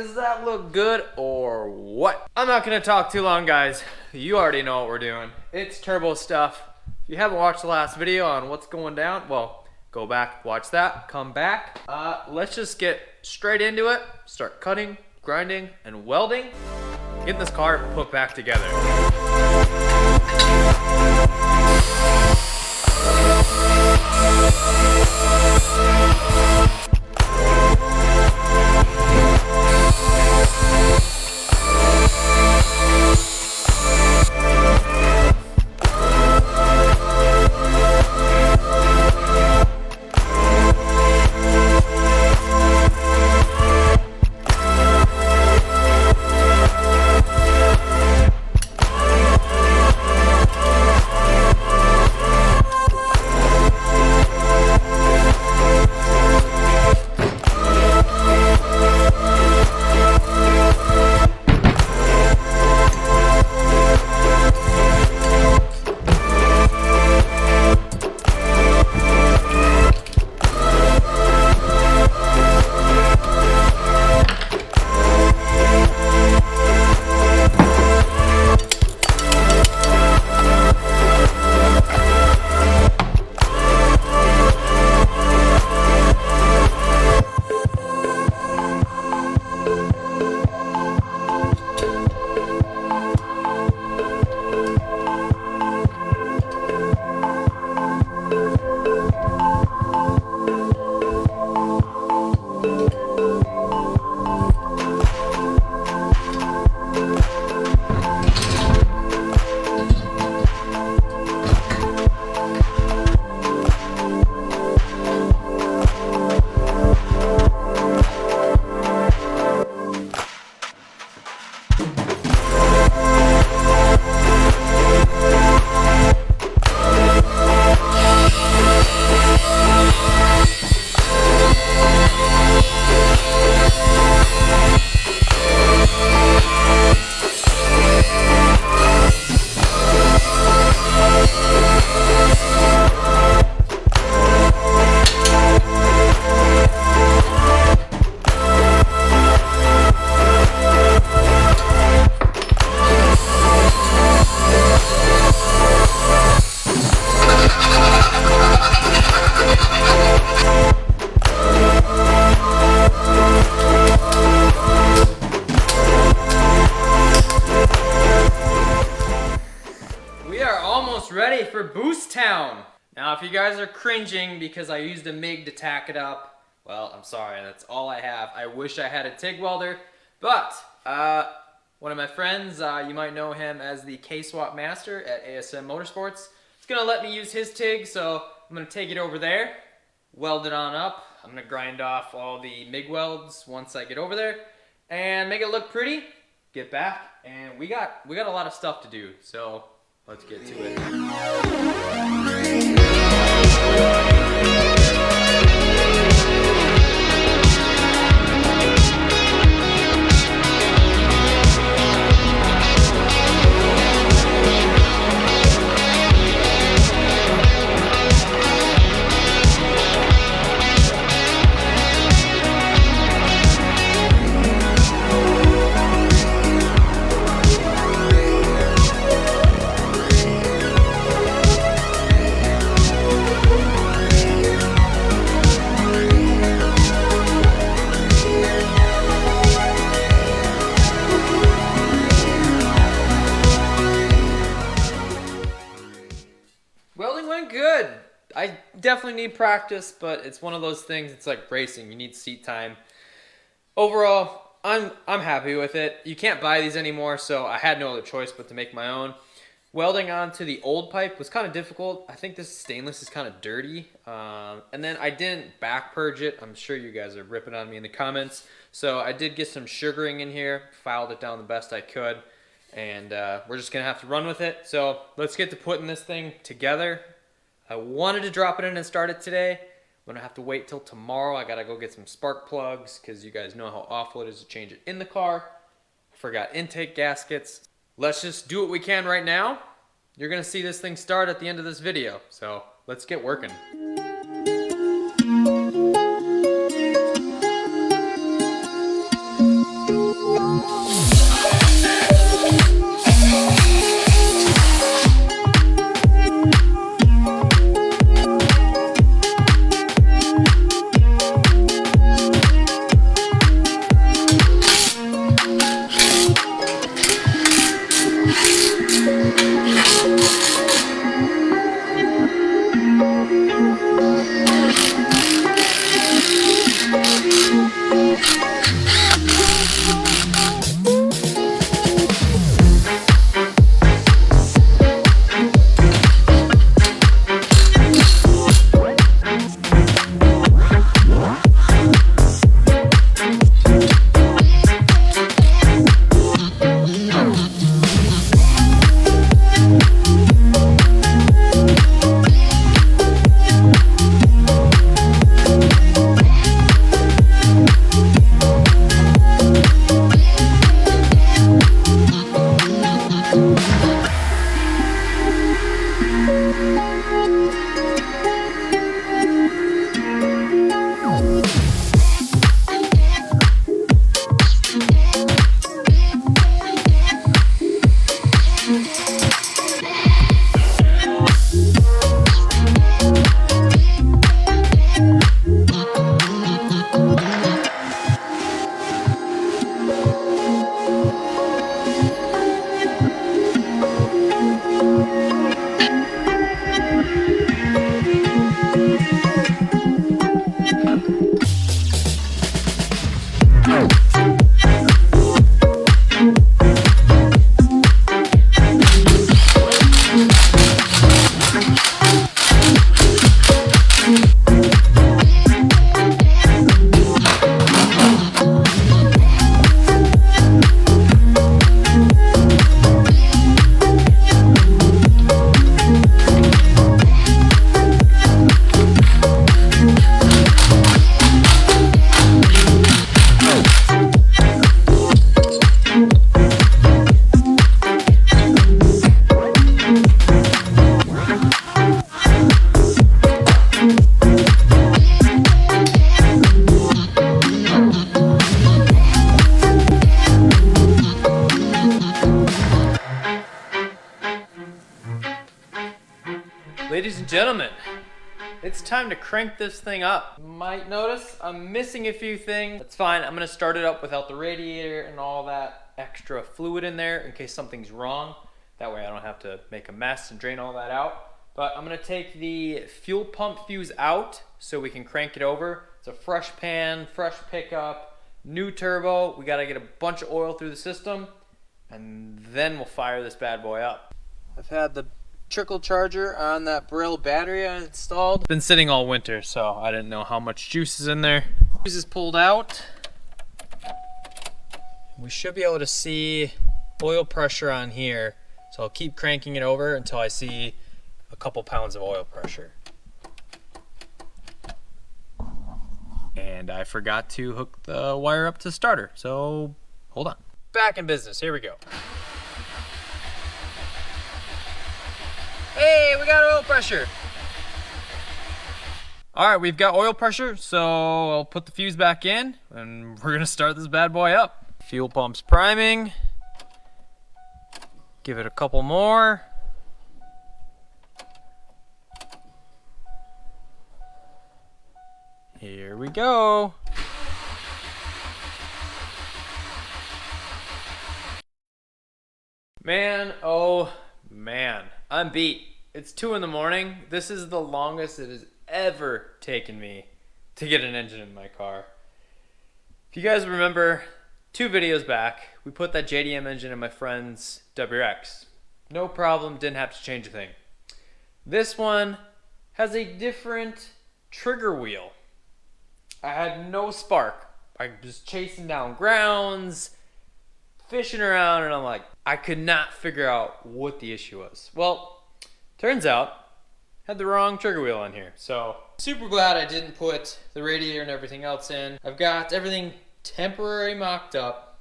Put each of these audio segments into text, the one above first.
does that look good or what? I'm not gonna talk too long, guys. You already know what we're doing. It's turbo stuff. If you haven't watched the last video on what's going down, well, go back, watch that, come back. Let's just get straight into it. Start cutting, grinding, and welding. Get this car put back together. Ready for Boost Town. Now, if you guys are cringing because I used a MIG to tack it up, well, I'm sorry, that's all I have. I wish I had a TIG welder, but one of my friends, you might know him as the K-Swap Master at ASM Motorsports, is gonna let me use his TIG, so I'm gonna take it over there, weld it on up. I'm gonna grind off all the MIG welds once I get over there and make it look pretty, get back, and we got a lot of stuff to do, so let's get to it. Welding went good. I definitely need practice, but it's one of those things, it's like racing, you need seat time. Overall, I'm happy with it. You can't buy these anymore, so I had no other choice but to make my own. Welding onto the old pipe was kind of difficult. I think this stainless is kind of dirty. And then I didn't back purge it. I'm sure you guys are ripping on me in the comments. So I did get some sugaring in here, filed it down the best I could. And we're just gonna have to run with it. So let's get to putting this thing together. I wanted to drop it in and start it today. I'm gonna have to wait till tomorrow. I gotta go get some spark plugs because you guys know how awful it is to change it in the car. I forgot intake gaskets. Let's just do what we can right now. You're gonna see this thing start at the end of this video. So let's get working. Ladies and gentlemen, it's time to crank this thing up. You might notice I'm missing a few things. That's fine, I'm gonna start it up without the radiator and all that extra fluid in there in case something's wrong. That way I don't have to make a mess and drain all that out. But I'm gonna take the fuel pump fuse out so we can crank it over. It's a fresh pan, fresh pickup, new turbo. We gotta get a bunch of oil through the system and then we'll fire this bad boy up. I've had the trickle charger on that Brill battery I installed. It's been sitting all winter, so I didn't know how much juice is in there. Juice is pulled out. We should be able to see oil pressure on here. So I'll keep cranking it over until I see a couple pounds of oil pressure. And I forgot to hook the wire up to the starter, so hold on. Back in business, here we go. Hey, we got oil pressure. All right, we've got oil pressure, so I'll put the fuse back in and we're gonna start this bad boy up. Fuel pump's priming. Give it a couple more. Here we go. Man, oh man, I'm beat. It's 2 in the morning. This is the longest it has ever taken me to get an engine in my car. If you guys remember 2 videos back, we put that JDM engine in my friend's WRX. No problem, didn't have to change a thing. This one has a different trigger wheel. I had no spark. I was chasing down grounds, fishing around, and I'm like, I could not figure out what the issue was. Well, turns out, I had the wrong trigger wheel on here. So, super glad I didn't put the radiator and everything else in. I've got everything temporary mocked up.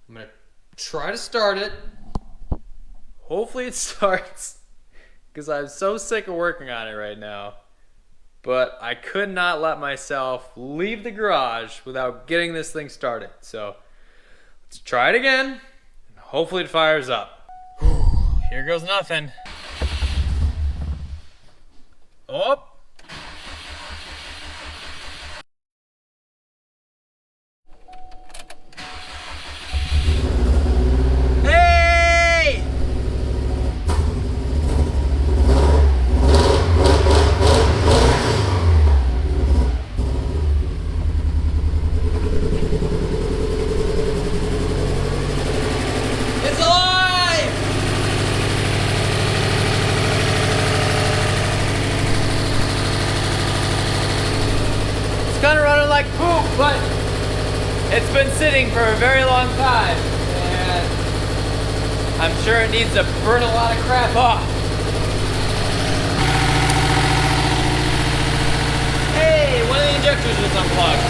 I'm gonna try to start it. Hopefully it starts, because I'm so sick of working on it right now. But I could not let myself leave the garage without getting this thing started. So let's try it again. And hopefully it fires up. Here goes nothing. Oh. Kind of running like poop, but it's been sitting for a very long time and I'm sure it needs to burn a lot of crap off. Hey, one of the injectors was unplugged.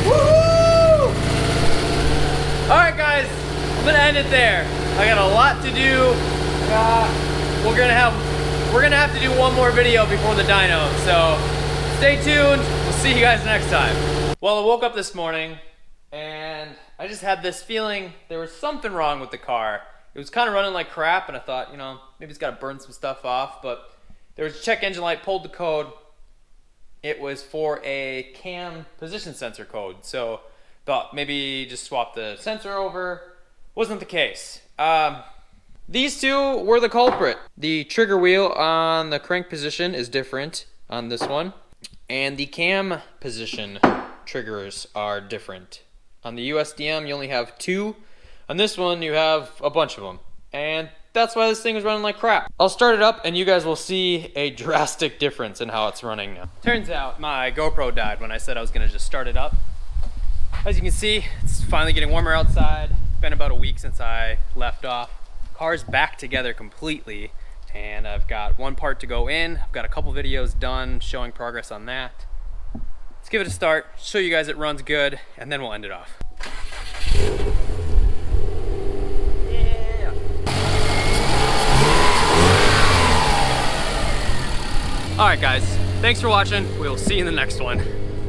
Woohoo! Alright guys, I'm gonna end it there. I got a lot to do. We're gonna have to do one more video before the dyno, so stay tuned. We'll see you guys next time. Well, I woke up this morning and I just had this feeling there was something wrong with the car. It was kind of running like crap and I thought, you know, maybe it's got to burn some stuff off, but there was a check engine light, pulled the code. It was for a cam position sensor code, so thought maybe just swap the sensor over. Wasn't the case. These two were the culprit. The trigger wheel on the crank position is different on this one, and the cam position triggers are different. On the USDM you only have 2. On this one you have a bunch of them, and that's why this thing is running like crap. I'll start it up and you guys will see a drastic difference in how it's running now. Turns out my GoPro died when I said I was gonna just start it up. As you can see, it's finally getting warmer outside. Been about a week since I left off. Car's back together completely and I've got one part to go in. I've got a couple videos done showing progress on that. Let's give it a start, show you guys it runs good, and then we'll end it off. Yeah. All right guys, thanks for watching. We'll see you in the next one.